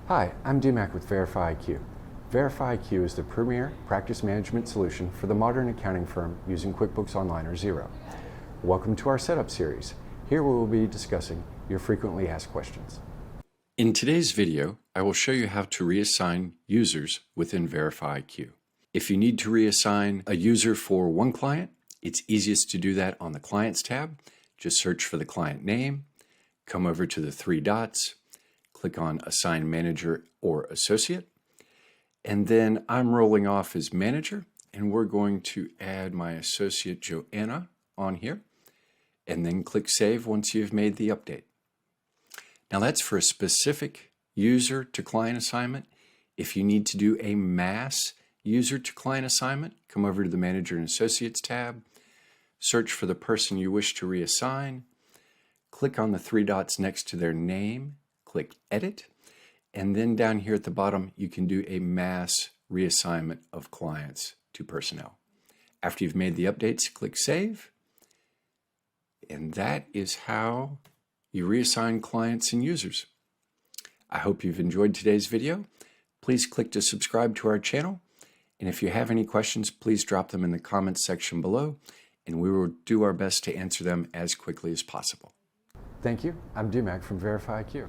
Hi, I'm DMac with VerifyiQ. VerifyiQ is the premier practice management solution for the modern accounting firm using QuickBooks Online or Xero. Welcome to our setup series. Here we will be discussing your frequently asked questions. In today's video, I will show you how to reassign users within VerifyiQ. If you need to reassign a user for one client, it's easiest to do that on the Clients tab. Just search for the client name, come over to the three dots, click on Assign Manager or Associate, and then I'm rolling off as Manager, and we're going to add my associate Joanna on here, and then click Save once you've made the update. Now that's for a specific user to client assignment. If you need to do a mass user to client assignment, come over to the Manager and Associates tab, search for the person you wish to reassign, click on the three dots next to their name, click Edit, and then down here at the bottom you can do a mass reassignment of clients to personnel. After you've made the updates, click Save, and that is how you reassign clients and users. I hope you've enjoyed today's video. Please click to subscribe to our channel, and if you have any questions, please drop them in the comments section below, and we will do our best to answer them as quickly as possible. Thank you. I'm DMac from VerifyiQ.